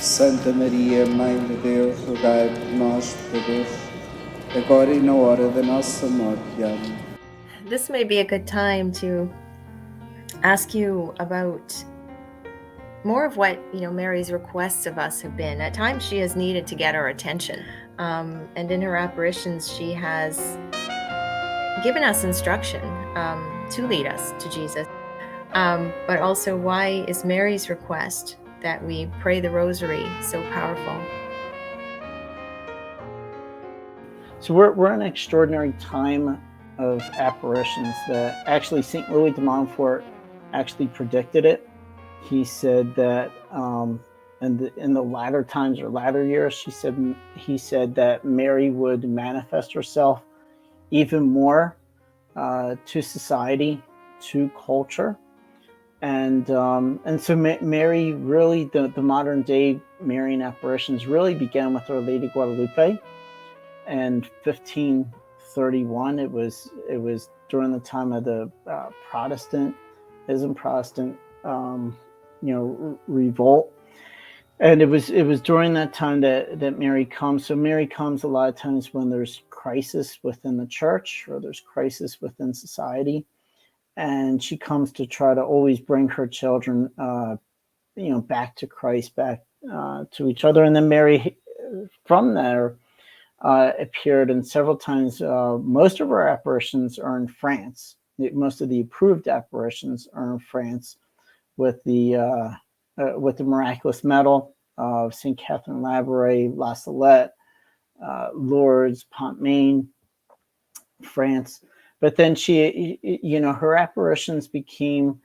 Santa Maria, Mãe de Deus, rogai por nós, pecadores, agora e na hora da nossa morte. Amém. This may be a good time to ask you about more of what Mary's requests of us have been. At times she has needed to get our attention, and in her apparitions she has given us instruction to lead us to Jesus. But also, why is Mary's request that we pray the Rosary so powerful? So we're in an extraordinary time of apparitions that actually St. Louis de Montfort actually predicted it. He said that in the latter times or latter years, he said that Mary would manifest herself even more to society, to culture. And so Mary really, the modern day Marian apparitions really began with Our Lady Guadalupe. And 1531, it was during the time of the Protestant revolt, and it was during that time that Mary comes. So Mary comes a lot of times when there's crisis within the church or there's crisis within society, and she comes to try to always bring her children, back to Christ, back to each other. And then Mary, from there, appeared in several times. Most of our apparitions are in France. Most of the approved apparitions are in France with the miraculous medal of St. Catherine Labouré, La Salette, Lourdes, Pont-Main, France. But then she, her apparitions became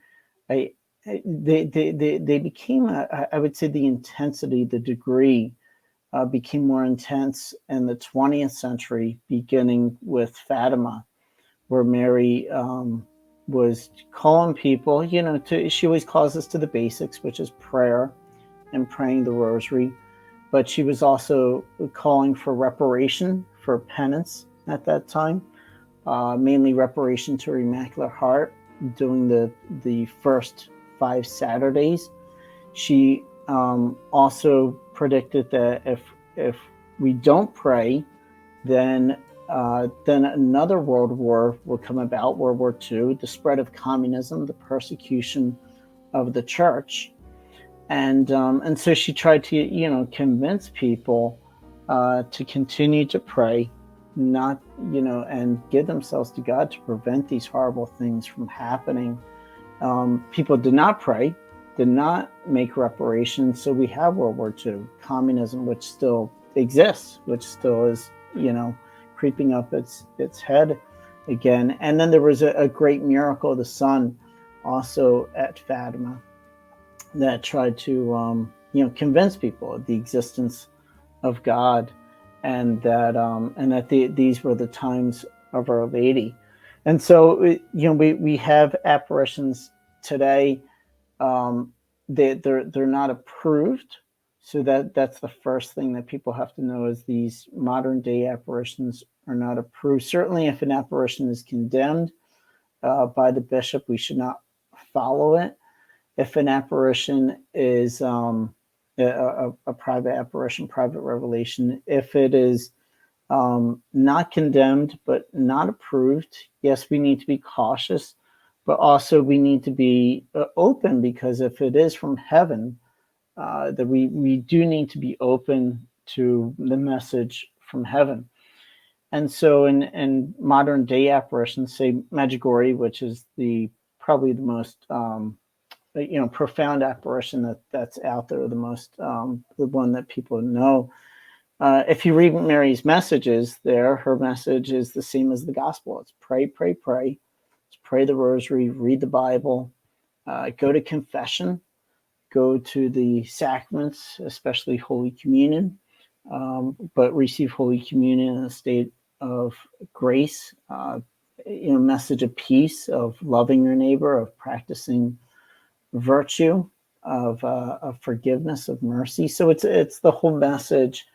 they became, I would say, the intensity, the degree became more intense in the 20th century, beginning with Fatima, where Mary was calling people, she always calls us to the basics, which is prayer and praying the Rosary. But she was also calling for reparation, for penance at that time, mainly reparation to her Immaculate Heart, doing the first 5 Saturdays. She also predicted that if we don't pray, then another world war will come about, World War II, the spread of communism, the persecution of the church, and so she tried to convince people to continue to pray, not and give themselves to God to prevent these horrible things from happening. People did not pray, did not make reparations. So we have World War II, communism, which still exists, which still is, creeping up its head again. And then there was a great miracle of the sun also at Fatima that tried to, convince people of the existence of God, and that these were the times of Our Lady. And so, we have apparitions today. They're not approved, so that's the first thing that people have to know, is these modern day apparitions are not approved. Certainly, if an apparition is condemned by the bishop, we should not follow it. If an apparition is a private apparition, private revelation, if it is not condemned but not approved, yes, we need to be cautious, but also we need to be open, because if it is from heaven, that we do need to be open to the message from heaven. And so in modern day apparitions, say Medjugorje, which is probably the most profound apparition that's out there, the most the one that people know. If you read Mary's messages there, her message is the same as the gospel. It's pray, pray, pray. It's pray the Rosary, read the Bible, go to confession, go to the sacraments, especially Holy Communion, but receive Holy Communion in a state of grace, message of peace, of loving your neighbor, of practicing virtue, of forgiveness, of mercy. So it's the whole message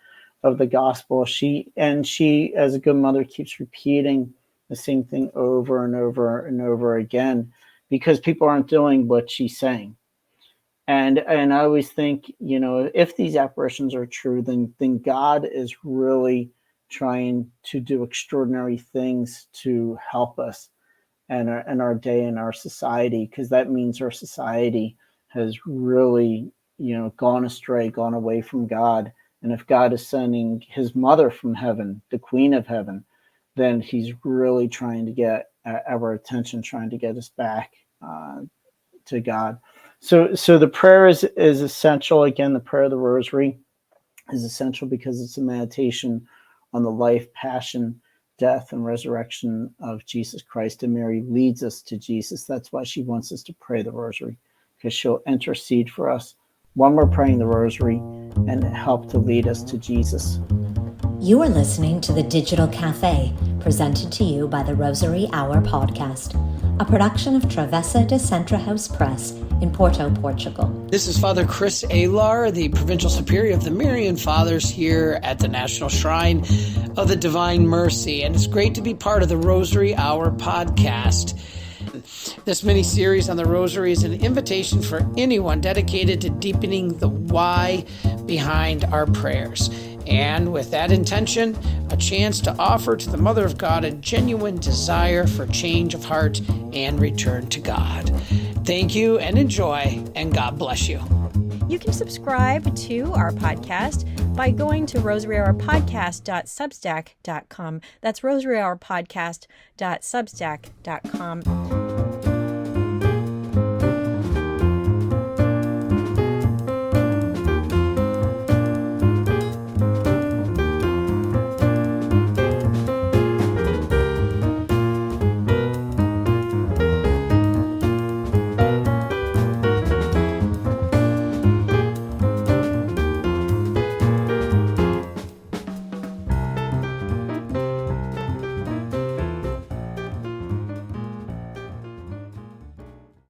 of the gospel. She, as a good mother, keeps repeating the same thing over and over and over again, because people aren't doing what she's saying. And I always think, if these apparitions are true, then God is really trying to do extraordinary things to help us and our day and our society, because that means our society has really, gone astray, gone away from God. And if God is sending his mother from heaven, the Queen of Heaven, then he's really trying to get our attention, trying to get us back to God. So the prayer is essential. Again, the prayer of the Rosary is essential because it's a meditation on the life, passion, death, and resurrection of Jesus Christ. And Mary leads us to Jesus. That's why she wants us to pray the Rosary, because she'll intercede for us when we're praying the Rosary and help to lead us to Jesus. You are listening to The Digital Cafe, presented to you by the Rosary Hour podcast, a production of Travessa de Centro House Press in Porto, Portugal. This is Father Chris Alar, the Provincial Superior of the Marian Fathers here at the National Shrine of the Divine Mercy, and it's great to be part of the Rosary Hour podcast. This mini-series on the Rosary is an invitation for anyone dedicated to deepening the why behind our prayers. And with that intention, a chance to offer to the Mother of God a genuine desire for change of heart and return to God. Thank you and enjoy, and God bless you. You can subscribe to our podcast by going to rosaryhourpodcast.substack.com. That's rosaryhourpodcast.substack.com.